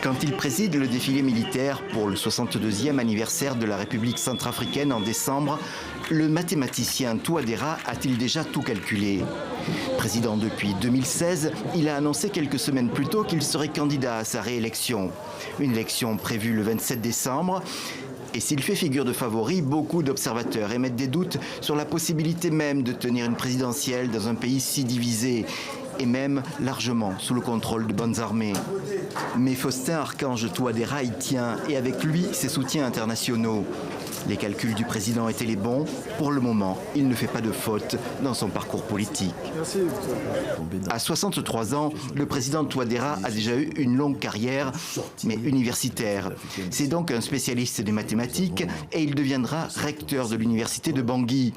Quand il préside le défilé militaire pour le 62e anniversaire de la République centrafricaine en décembre, le mathématicien Touadéra a-t-il déjà tout calculé? Président depuis 2016, il a annoncé quelques semaines plus tôt qu'il serait candidat à sa réélection. Une élection prévue le 27 décembre. Et s'il fait figure de favori, beaucoup d'observateurs émettent des doutes sur la possibilité même de tenir une présidentielle dans un pays si divisé, et même largement sous le contrôle de bandes armées. Mais Faustin Archange Touadéra y tient, et avec lui ses soutiens internationaux. Les calculs du président étaient les bons. Pour le moment, il ne fait pas de faute dans son parcours politique. À 63 ans, le président Touadéra a déjà eu une longue carrière, mais universitaire. C'est donc un spécialiste des mathématiques et il deviendra recteur de l'université de Bangui.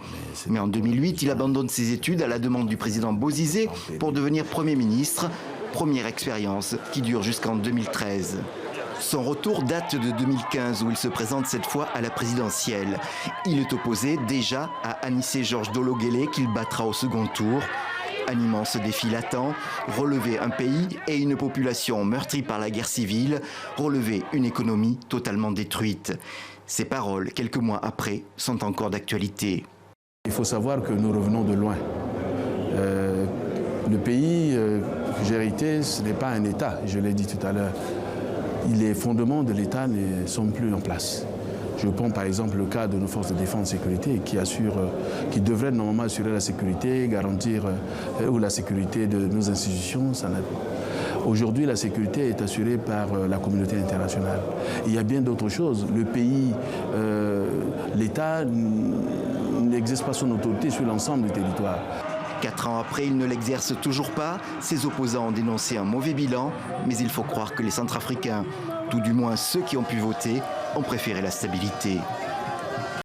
Mais en 2008, il abandonne ses études à la demande du président Bozizé pour devenir Premier ministre. Première expérience qui dure jusqu'en 2013. Son retour date de 2015 où il se présente cette fois à la présidentielle. Il est opposé déjà à Anissé Georges Dolo-Guelleh qu'il battra au second tour. Un immense défi latent, relever un pays et une population meurtrie par la guerre civile, relever une économie totalement détruite. Ces paroles, quelques mois après, sont encore d'actualité. Il faut savoir que nous revenons de loin. Le pays que j'ai hérité, ce n'est pas un État, je l'ai dit tout à l'heure. Les fondements de l'État ne sont plus en place. Je prends par exemple le cas de nos forces de défense et de sécurité qui devraient normalement assurer la sécurité, garantir la sécurité de nos institutions. Aujourd'hui, la sécurité est assurée par la communauté internationale. Il y a bien d'autres choses. Le pays, l'État n'exerce pas son autorité sur l'ensemble du territoire. 4 ans après, il ne l'exerce toujours pas. Ses opposants ont dénoncé un mauvais bilan, mais il faut croire que les Centrafricains, tout du moins ceux qui ont pu voter, ont préféré la stabilité.